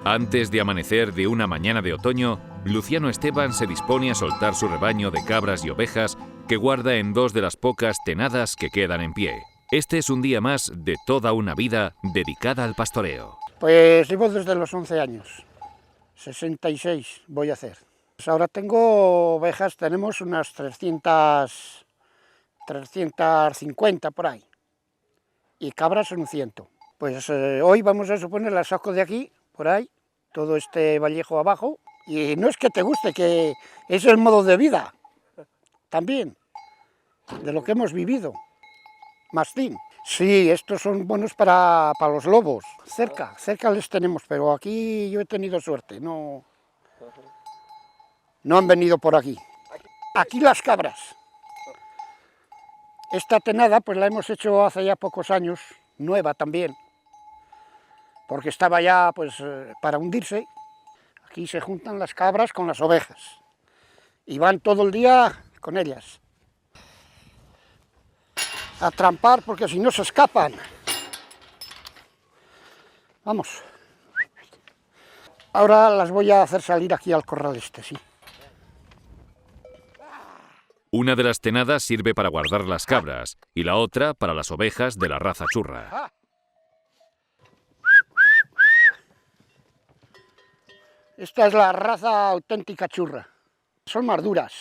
Antes de amanecer de una mañana de otoño, Luciano Esteban se dispone a soltar su rebaño de cabras y ovejas que guarda en dos de las pocas tenadas que quedan en pie. Este es un día más de toda una vida dedicada al pastoreo. Pues llevo desde los 11 años, 66 voy a hacer. Pues ahora tengo ovejas, tenemos unas 350 por ahí, y cabras un 100. Pues hoy vamos a suponer las saco de aquí, por ahí, todo este vallejo abajo, y no es que te guste, que es el modo de vida, también, de lo que hemos vivido. Mastín. Sí, estos son buenos para los lobos. Cerca les tenemos, pero aquí yo he tenido suerte, no han venido por aquí. Aquí las cabras. Esta tenada pues la hemos hecho hace ya pocos años, nueva también, porque estaba ya pues para hundirse. Aquí se juntan las cabras con las ovejas y van todo el día con ellas a trampar, porque si no se escapan. Vamos. Ahora las voy a hacer salir aquí al corral este, sí. Una de las tenadas sirve para guardar las cabras y la otra para las ovejas de la raza churra. Esta es la raza auténtica churra. Son más duras.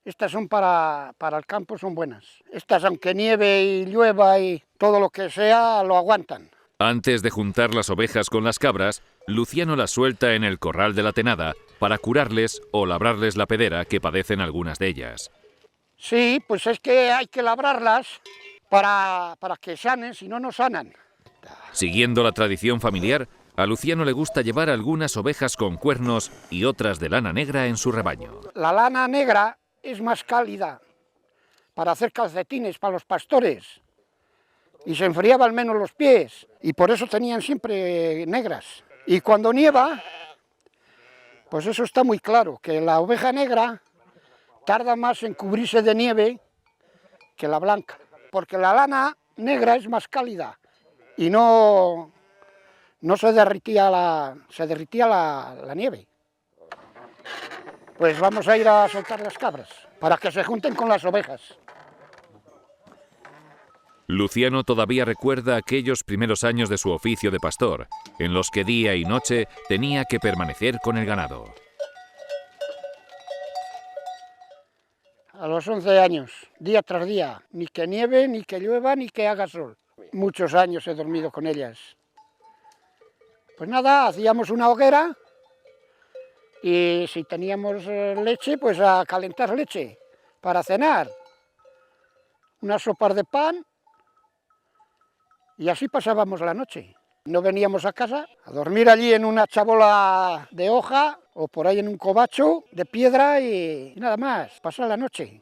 Estas son para el campo, son buenas. Estas, aunque nieve y llueva y todo lo que sea, lo aguantan. Antes de juntar las ovejas con las cabras, Luciano las suelta en el corral de la tenada para curarles o labrarles la pedera que padecen algunas de ellas. Sí, pues es que hay que labrarlas para que sanen, si no, no sanan. Siguiendo la tradición familiar, a Luciano le gusta llevar algunas ovejas con cuernos y otras de lana negra en su rebaño. La lana negra es más cálida para hacer calcetines para los pastores y se enfriaban menos los pies y por eso tenían siempre negras. Y cuando nieva, pues eso está muy claro, que la oveja negra tarda más en cubrirse de nieve que la blanca, porque la lana negra es más cálida y no se derritía la nieve. Pues vamos a ir a soltar las cabras, para que se junten con las ovejas. Luciano todavía recuerda aquellos primeros años de su oficio de pastor, en los que día y noche tenía que permanecer con el ganado. A los 11 años, día tras día, ni que nieve, ni que llueva, ni que haga sol. Muchos años he dormido con ellas. Pues nada, hacíamos una hoguera y si teníamos leche, pues a calentar leche para cenar. Unas sopas de pan y así pasábamos la noche. No veníamos a casa a dormir allí en una chabola de hoja o por ahí en un covacho de piedra y nada más, pasar la noche.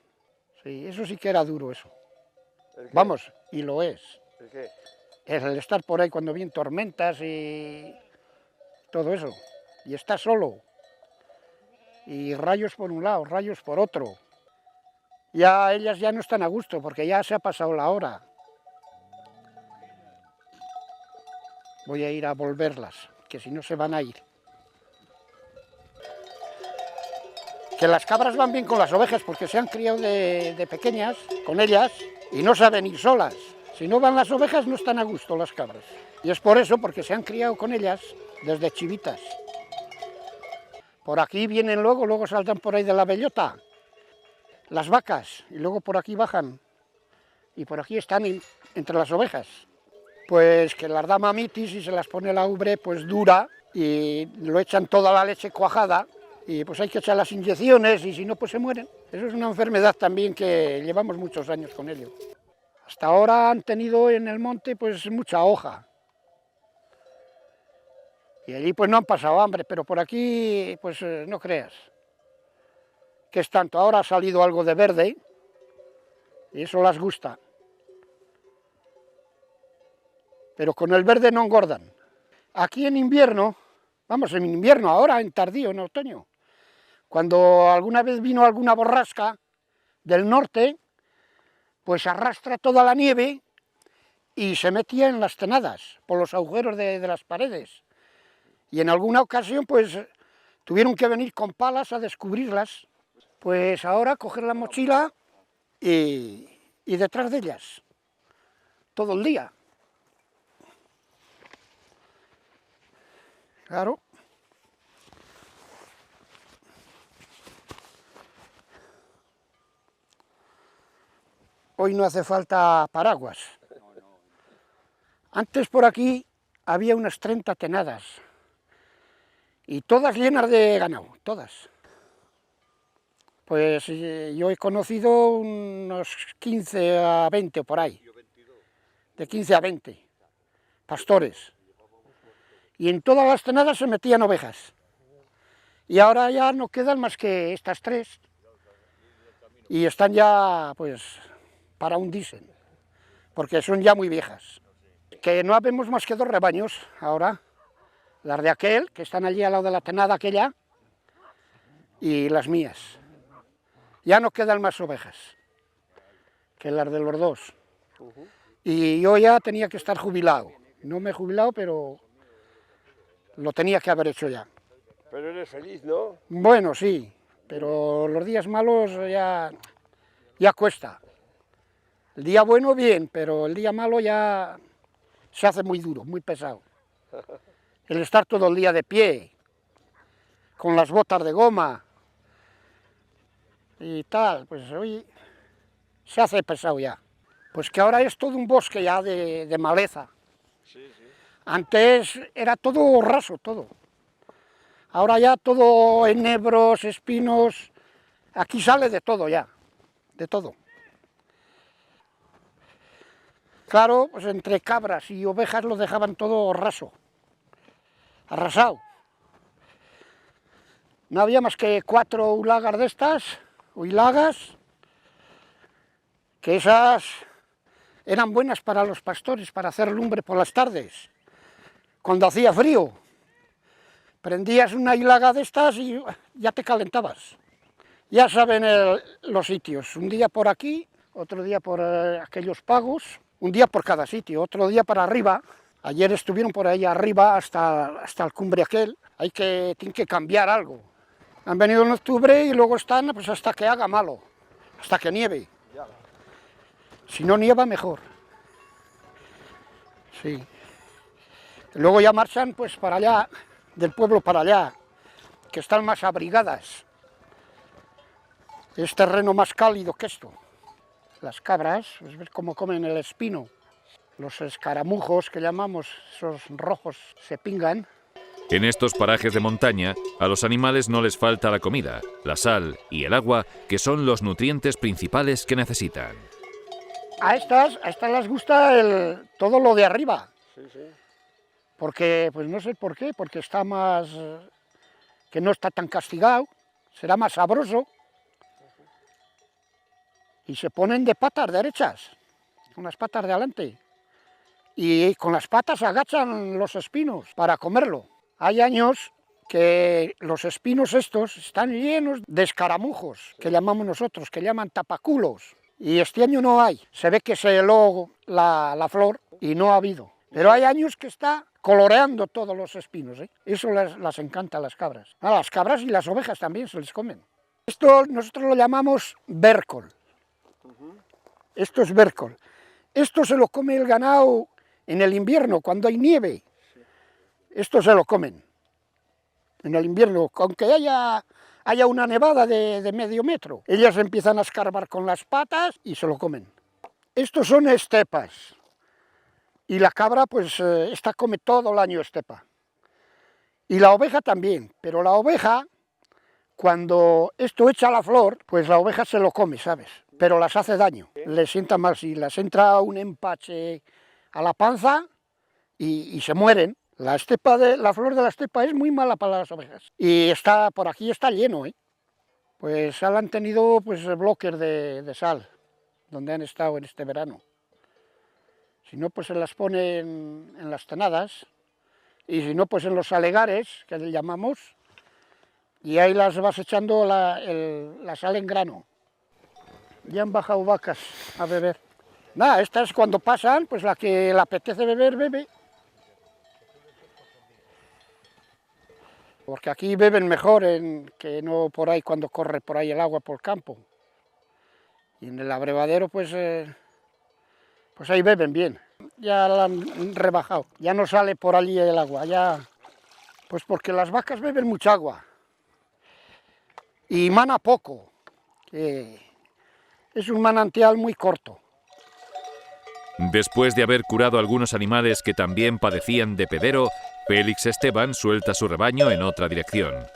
Sí, eso sí que era duro eso. Vamos, y lo es. ¿El qué? El estar por ahí cuando vienen tormentas y todo eso. Y estar solo. Y rayos por un lado, rayos por otro. Ya ellas ya no están a gusto porque ya se ha pasado la hora. Voy a ir a volverlas, que si no se van a ir. Que las cabras van bien con las ovejas porque se han criado de pequeñas con ellas y no saben ir solas. Si no van las ovejas no están a gusto las cabras. Y es por eso, porque se han criado con ellas desde chivitas. Por aquí vienen luego saltan por ahí de la bellota las vacas y luego por aquí bajan. Y por aquí están entre las ovejas. Pues que las da mamitis y se las pone la ubre pues dura y lo echan toda la leche cuajada y pues hay que echar las inyecciones y si no pues se mueren. Eso es una enfermedad también que llevamos muchos años con ello. Hasta ahora han tenido en el monte pues mucha hoja y allí pues no han pasado hambre, pero por aquí pues no creas que es tanto. Ahora ha salido algo de verde y eso las gusta. Pero con el verde no engordan. Aquí en invierno, ahora en tardío, en otoño, cuando alguna vez vino alguna borrasca del norte, pues arrastra toda la nieve y se metía en las tenadas, por los agujeros de las paredes. Y en alguna ocasión, pues, tuvieron que venir con palas a descubrirlas. Pues ahora coger la mochila y detrás de ellas, todo el día. Claro. Hoy no hace falta paraguas. Antes por aquí había unas 30 tenadas y todas llenas de ganado, todas. Pues yo he conocido unos 15 a 20 o por ahí, de 15 a 20 pastores. Y en todas las tenadas se metían ovejas. Y ahora ya no quedan más que estas 3. Y están ya, pues, para hundirse, porque son ya muy viejas. Que no habemos más que 2 rebaños ahora, las de aquel, que están allí al lado de la tenada aquella, y las mías. Ya no quedan más ovejas que las de los 2. Y yo ya tenía que estar jubilado. No me he jubilado, pero lo tenía que haber hecho ya. Pero eres feliz, ¿no? Bueno, sí, pero los días malos ya cuesta. El día bueno bien, pero el día malo ya se hace muy duro, muy pesado. El estar todo el día de pie, con las botas de goma y tal, pues hoy se hace pesado ya. Pues que ahora es todo un bosque ya de maleza. Sí. Antes era todo raso, todo. Ahora ya todo enebros, espinos, aquí sale de todo ya, de todo. Claro, pues entre cabras y ovejas lo dejaban todo raso, arrasado. No había más que 4 ulagas de estas, o hilagas, que esas eran buenas para los pastores, para hacer lumbre por las tardes, cuando hacía frío. Prendías una hilaga de estas y ya te calentabas. Ya saben los sitios, un día por aquí, otro día por aquellos pagos, un día por cada sitio, otro día para arriba. Ayer estuvieron por ahí arriba hasta el cumbre aquel, tienen que cambiar algo. Han venido en octubre y luego están pues hasta que haga malo, hasta que nieve. Si no nieva, mejor. Sí. Luego ya marchan pues para allá, del pueblo para allá, que están más abrigadas. Es terreno más cálido que esto. Las cabras, pues ves cómo comen el espino. Los escaramujos que llamamos, esos rojos, se pingan. En estos parajes de montaña, a los animales no les falta la comida, la sal y el agua, que son los nutrientes principales que necesitan. A estas les gusta todo lo de arriba. Sí. Porque, pues no sé por qué, porque está más, que no está tan castigado, será más sabroso. Y se ponen de patas derechas, con las patas de adelante. Y con las patas agachan los espinos para comerlo. Hay años que los espinos estos están llenos de escaramujos, que llamamos nosotros, que llaman tapaculos. Y este año no hay. Se ve que se heló la flor y no ha habido. Pero hay años que está coloreando todos los espinos, ¿eh? Eso las encanta a las cabras. A las cabras y las ovejas también se les comen. Esto nosotros lo llamamos bércol. Esto es bércol. Esto se lo come el ganado en el invierno, cuando hay nieve. Esto se lo comen en el invierno, aunque haya una nevada de medio metro. Ellas empiezan a escarbar con las patas y se lo comen. Estos son estepas. Y la cabra, pues, esta come todo el año estepa. Y la oveja también, pero la oveja, cuando esto echa la flor, pues la oveja se lo come, ¿sabes? Pero las hace daño, les sienta mal, si las entra un empache a la panza y se mueren. La flor de la estepa es muy mala para las ovejas. Y por aquí está lleno, ¿eh? Pues han tenido pues, bloques de sal, donde han estado en este verano. Si no, pues se las ponen en las tenadas, y si no, pues en los alegares, que le llamamos, y ahí las vas echando la sal en grano. Ya han bajado vacas a beber. Nada, esta es cuando pasan, pues la que le apetece beber, bebe. porque aquí beben mejor que no por ahí cuando corre por ahí el agua por el campo. Y en el abrevadero pues ahí beben bien. Ya la han rebajado, ya no sale por allí el agua, pues porque las vacas beben mucha agua y mana poco, que es un manantial muy corto. Después de haber curado algunos animales que también padecían de pedero, Félix Esteban suelta su rebaño en otra dirección.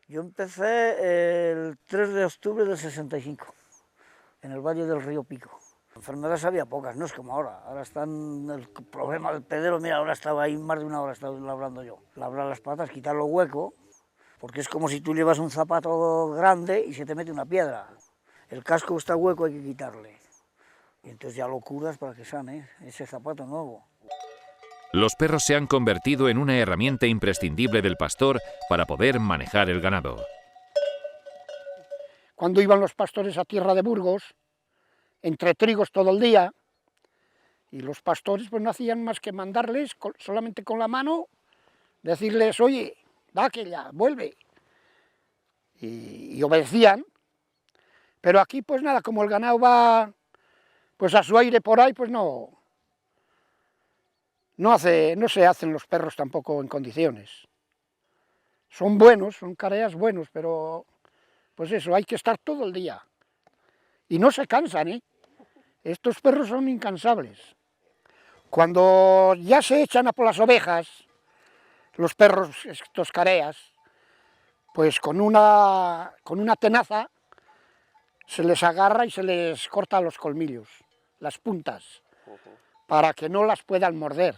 Yo empecé el 3 de octubre del 65, en el Valle del Río Pico. Enfermedades había pocas, no es como ahora. Ahora están el problema del pedero, mira, ahora estaba ahí más de una hora estaba labrando yo. Labrar las patas, quitar lo hueco, porque es como si tú llevas un zapato grande y se te mete una piedra. El casco está hueco, hay que quitarle. Y entonces ya lo curas para que sane ese zapato nuevo. Los perros se han convertido en una herramienta imprescindible del pastor para poder manejar el ganado. Cuando iban los pastores a tierra de Burgos, entre trigos todo el día, y los pastores pues no hacían más que mandarles solamente con la mano, decirles, oye, da aquella, vuelve, y obedecían. Pero aquí pues nada, como el ganado va pues a su aire por ahí, pues no se hacen los perros tampoco en condiciones. Son buenos, son careas buenos, pero pues eso, hay que estar todo el día. Y no se cansan, ¿eh? Estos perros son incansables. Cuando ya se echan a por las ovejas, los perros, estos careas, pues con una tenaza se les agarra y se les corta los colmillos, las puntas, para que no las puedan morder.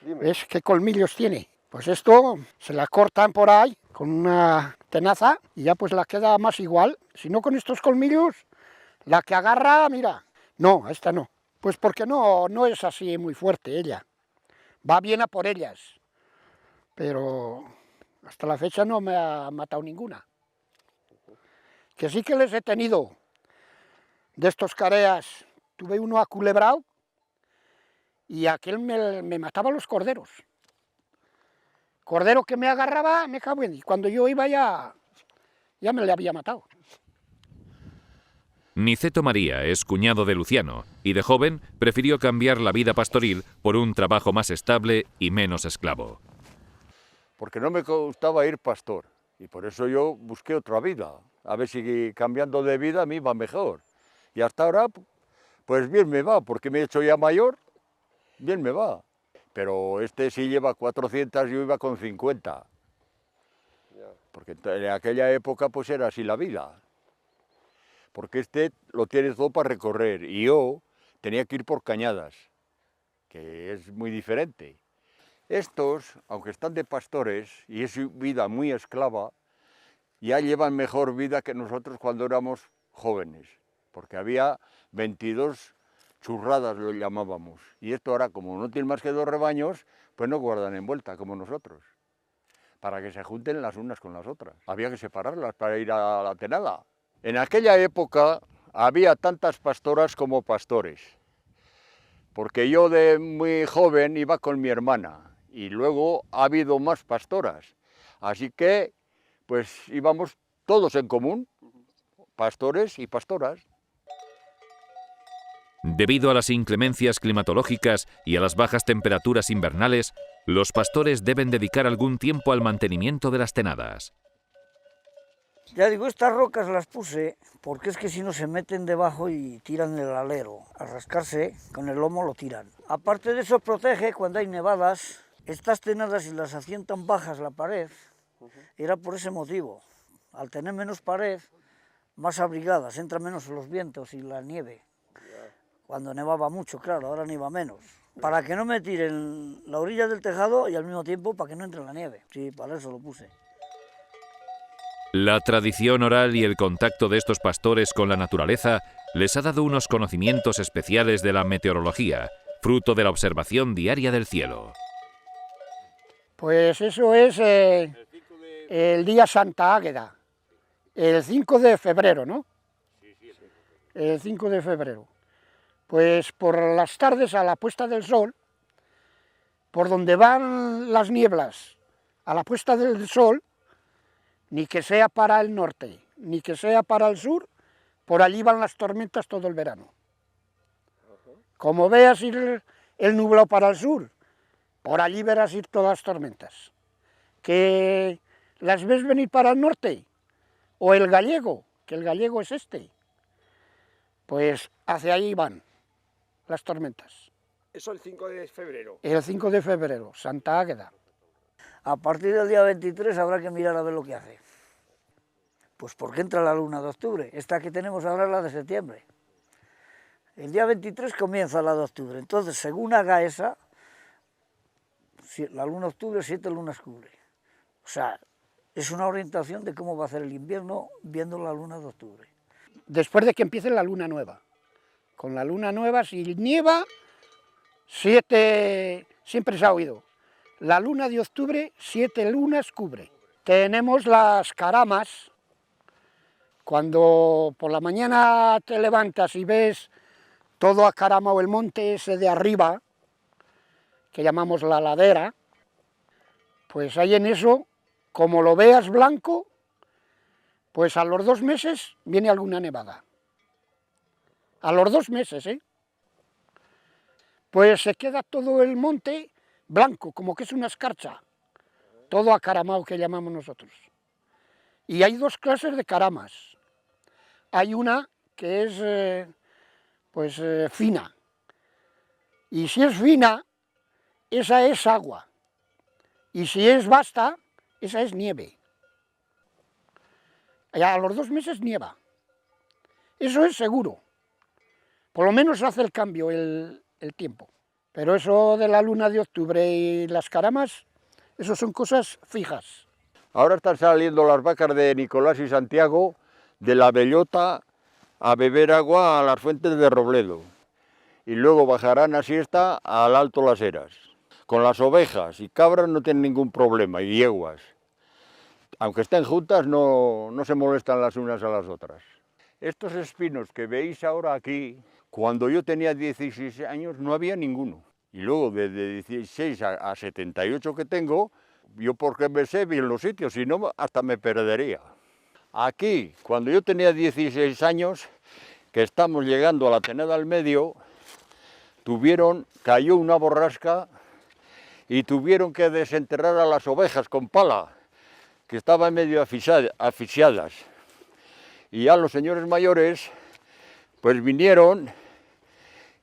¿Ves qué colmillos tiene? Pues esto se la cortan por ahí con una tenaza y ya pues la queda más igual. Si no, con estos colmillos, la que agarra, mira, no, esta no. Pues porque no es así muy fuerte ella. Va bien a por ellas, pero hasta la fecha no me ha matado ninguna. Que sí que les he tenido de estos careas, tuve uno aculebrado y aquel me mataba los corderos. Cordero que me agarraba, me cago en, y cuando yo iba ya me le había matado. Niceto María es cuñado de Luciano y de joven prefirió cambiar la vida pastoril por un trabajo más estable y menos esclavo. Porque no me gustaba ir pastor y por eso yo busqué otra vida, a ver si cambiando de vida me iba mejor. Y hasta ahora, pues bien me va, porque me he hecho ya mayor, bien me va. Pero este sí lleva 400, yo iba con 50. Porque en aquella época pues era así la vida. Porque este lo tiene todo para recorrer y yo tenía que ir por cañadas, que es muy diferente. Estos, aunque están de pastores y es vida muy esclava, ya llevan mejor vida que nosotros cuando éramos jóvenes, porque había 22 churradas, lo llamábamos, y esto ahora, como no tienen más que 2 rebaños, pues no guardan en vuelta como nosotros, para que se junten las unas con las otras. Había que separarlas para ir a la tenada. En aquella época había tantas pastoras como pastores, porque yo de muy joven iba con mi hermana y luego ha habido más pastoras, así que pues íbamos todos en común, pastores y pastoras. Debido a las inclemencias climatológicas y a las bajas temperaturas invernales, los pastores deben dedicar algún tiempo al mantenimiento de las tenadas. Ya digo, estas rocas las puse porque es que si no se meten debajo y tiran el alero. Al rascarse, con el lomo lo tiran. Aparte de eso, protege cuando hay nevadas. Estas tenadas, si las hacían tan bajas la pared, era por ese motivo. Al tener menos pared, más abrigadas, entran menos los vientos y la nieve. Cuando nevaba mucho, claro, ahora nieva menos. Para que no me tiren la orilla del tejado y al mismo tiempo para que no entre la nieve. Sí, para eso lo puse. La tradición oral y el contacto de estos pastores con la naturaleza les ha dado unos conocimientos especiales de la meteorología, fruto de la observación diaria del cielo. Pues eso es el día Santa Águeda, el 5 de febrero, ¿no? El 5 de febrero. Pues por las tardes a la puesta del sol, por donde van las nieblas a la puesta del sol, ni que sea para el norte, ni que sea para el sur, por allí van las tormentas todo el verano. Como veas ir el nublado para el sur, por allí verás ir todas las tormentas. Que las ves venir para el norte, o el gallego, que el gallego es este, pues hacia allí van las tormentas. Eso el 5 de febrero. El 5 de febrero, Santa Águeda. A partir del día 23 habrá que mirar a ver lo que hace. Pues porque entra la luna de octubre, esta que tenemos ahora es la de septiembre. El día 23 comienza la de octubre, entonces según haga esa, la luna de octubre, 7 lunas cubre. O sea, es una orientación de cómo va a ser el invierno viendo la luna de octubre. Después de que empiece la luna nueva. Con la luna nueva, si nieva, 7, siempre se ha oído, la luna de octubre, 7 lunas cubre. Tenemos las caramas, cuando por la mañana te levantas y ves todo acaramado el monte ese de arriba, que llamamos la ladera, pues ahí en eso, como lo veas blanco, pues a los 2 meses viene alguna nevada. A los 2 meses, pues se queda todo el monte blanco, como que es una escarcha, todo acaramado que llamamos nosotros. Y hay 2 clases de caramas. Hay una que es fina, y si es fina, esa es agua, y si es basta, esa es nieve. A los 2 meses nieva, eso es seguro, por lo menos hace el cambio el tiempo. Pero eso de la luna de octubre y las caramas, eso son cosas fijas. Ahora están saliendo las vacas de Nicolás y Santiago de la Bellota a beber agua a las fuentes de Robledo. Y luego bajarán a siesta al Alto Las Heras. Con las ovejas y cabras no tienen ningún problema, y yeguas. Aunque estén juntas, no se molestan las unas a las otras. Estos espinos que veis ahora aquí, cuando yo tenía 16 años no había ninguno. Y luego desde 16 a 78 que tengo, yo porque me sé bien los sitios, si no hasta me perdería. Aquí, cuando yo tenía 16 años, que estamos llegando a la Tenada al Medio, cayó una borrasca y tuvieron que desenterrar a las ovejas con pala, que estaban medio asfixiadas. Y ya los señores mayores, pues vinieron,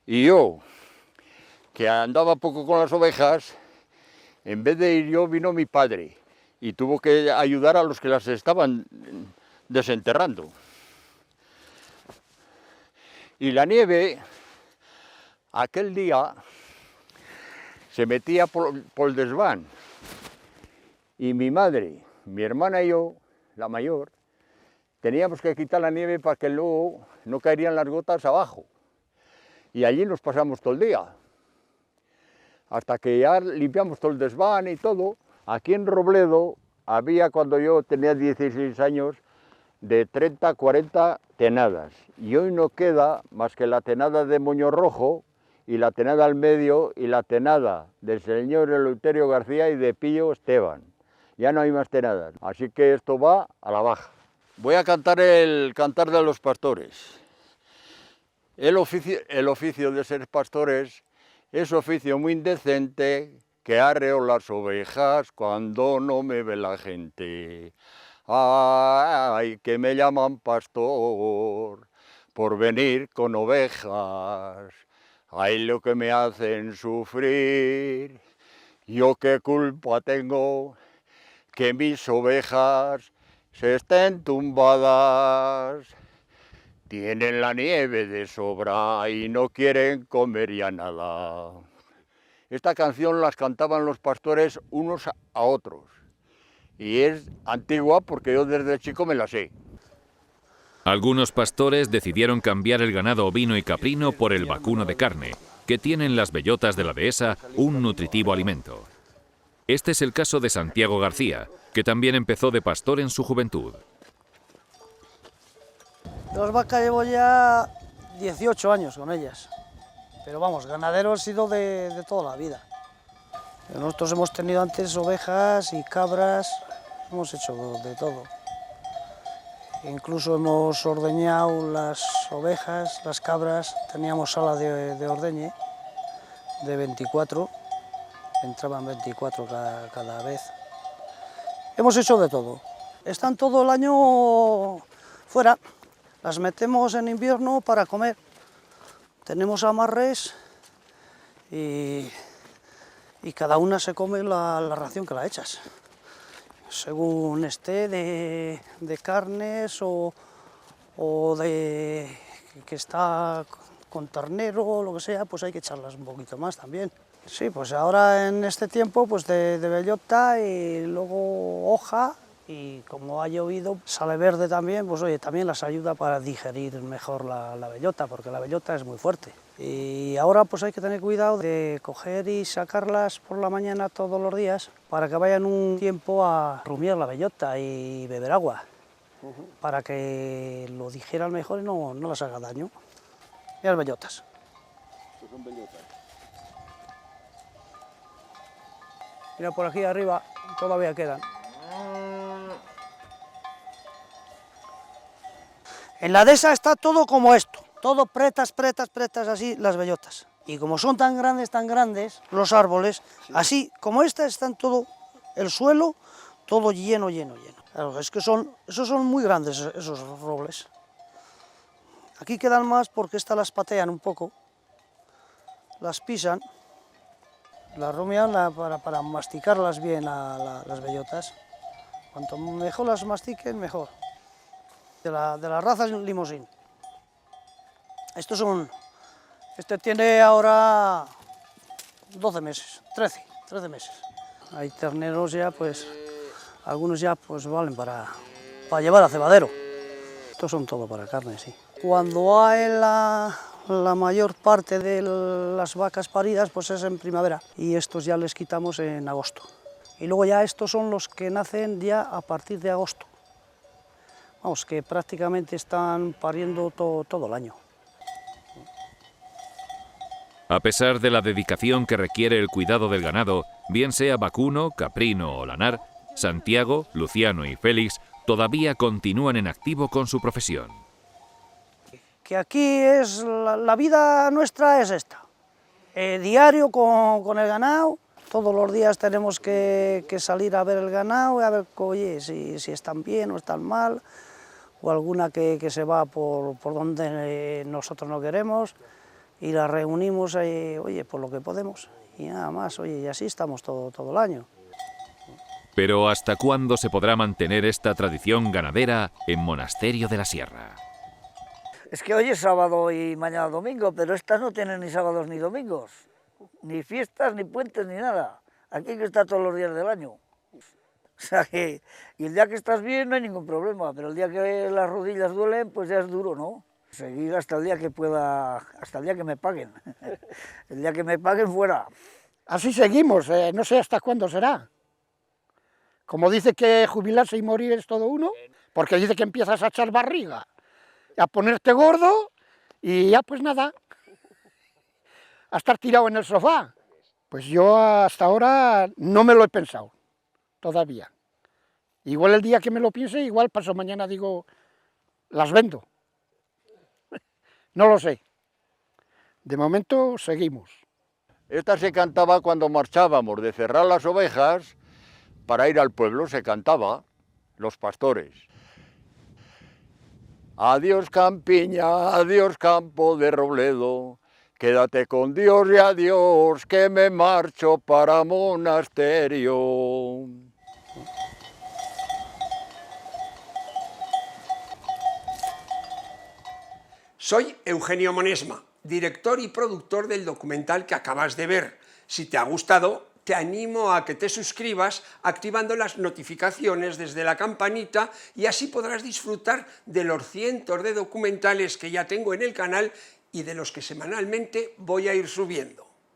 y yo, que andaba poco con las ovejas, en vez de ir yo, vino mi padre, y tuvo que ayudar a los que las estaban desenterrando. Y la nieve, aquel día, se metía por el desván, y mi madre, mi hermana y yo, la mayor, teníamos que quitar la nieve para que luego no caerían las gotas abajo. Y allí nos pasamos todo el día, hasta que ya limpiamos todo el desván y todo. Aquí en Robledo había, cuando yo tenía 16 años, de 30 a 40 tenadas. Y hoy no queda más que la tenada de Moño Rojo, y la Tenada al Medio, y la tenada del señor Eleuterio García y de Pillo Esteban. Ya no hay más tenadas, así que esto va a la baja. Voy a cantar el Cantar de los Pastores. El oficio de ser pastores es oficio muy indecente, que arreo las ovejas cuando no me ve la gente. Ay, que me llaman pastor por venir con ovejas. Ay, lo que me hacen sufrir. Yo qué culpa tengo que mis ovejas se estén tumbadas. Tienen la nieve de sobra y no quieren comer ya nada. Esta canción las cantaban los pastores unos a otros. Y es antigua porque yo desde chico me la sé. Algunos pastores decidieron cambiar el ganado ovino y caprino por el vacuno de carne, que tiene en las bellotas de la dehesa un nutritivo alimento. Este es el caso de Santiago García, que también empezó de pastor en su juventud. Las vacas llevo ya 18 años con ellas, pero vamos, ganadero he sido de toda la vida. Nosotros hemos tenido antes ovejas y cabras, hemos hecho de todo. Incluso hemos ordeñado las ovejas, las cabras, teníamos sala de ordeñe de 24, entraban 24 cada vez. Hemos hecho de todo. Están todo el año fuera, las metemos en invierno para comer. Tenemos amarres y cada una se come la ración que la echas. Según esté de carnes o de que está con ternero o lo que sea, pues hay que echarlas un poquito más también. Sí, pues ahora en este tiempo pues de bellota y luego hoja, y como ha llovido sale verde también, pues oye, también las ayuda para digerir mejor la bellota, porque la bellota es muy fuerte. Y ahora pues hay que tener cuidado de coger y sacarlas por la mañana todos los días para que vayan un tiempo a rumiar la bellota y beber agua, para que lo digieran mejor y no les haga daño. Y las bellotas. Pues son bellotas. Mira, por aquí arriba todavía quedan. En la dehesa está todo como esto, todo pretas así las bellotas. Y como son tan grandes los árboles, sí, así como esta están todo, el suelo, todo lleno. Claro, es que esos son muy grandes esos robles. Aquí quedan más porque estas las patean un poco, las pisan, las rumian para masticarlas bien las bellotas. Cuanto mejor las mastiquen, mejor. De la raza Limousin. Este tiene ahora 12 meses, 13 meses. Hay terneros ya, pues, algunos ya pues valen para llevar a cebadero. Estos son todo para carne, sí. Cuando hay la mayor parte de las vacas paridas, pues es en primavera, y estos ya les quitamos en agosto. Y luego ya estos son los que nacen ya a partir de agosto. Vamos, que prácticamente están pariendo todo el año. A pesar de la dedicación que requiere el cuidado del ganado, bien sea vacuno, caprino o lanar, Santiago, Luciano y Félix todavía continúan en activo con su profesión. Que aquí es la vida nuestra es esta, diario con el ganado. Todos los días tenemos que salir a ver el ganado y a ver, oye, si están bien o están mal, o alguna que se va por donde nosotros no queremos, y la reunimos, oye, por lo que podemos, y nada más, oye, y así estamos todo el año. Pero ¿hasta cuándo se podrá mantener esta tradición ganadera en Monasterio de la Sierra? Es que hoy es sábado y mañana domingo, pero estas no tienen ni sábados ni domingos, ni fiestas, ni puentes, ni nada. Aquí hay que estar todos los días del año. O sea que, y el día que estás bien no hay ningún problema, pero el día que las rodillas duelen, pues ya es duro, ¿no? Seguir hasta el día que pueda, hasta el día que me paguen. El día que me paguen, fuera. Así seguimos, no sé hasta cuándo será. Como dice que jubilarse y morir es todo uno, porque dice que empiezas a echar barriga, a ponerte gordo y ya pues nada, a estar tirado en el sofá. Pues yo hasta ahora no me lo he pensado, todavía. Igual el día que me lo piense, igual paso mañana digo, las vendo. No lo sé. De momento seguimos. Esta se cantaba cuando marchábamos de cerrar las ovejas para ir al pueblo, se cantaba, los pastores. Adiós campiña, adiós campo de Robledo, quédate con Dios y adiós, que me marcho para monasterio. Soy Eugenio Monesma, director y productor del documental que acabas de ver. Si te ha gustado, te animo a que te suscribas activando las notificaciones desde la campanita y así podrás disfrutar de los cientos de documentales que ya tengo en el canal y de los que semanalmente voy a ir subiendo.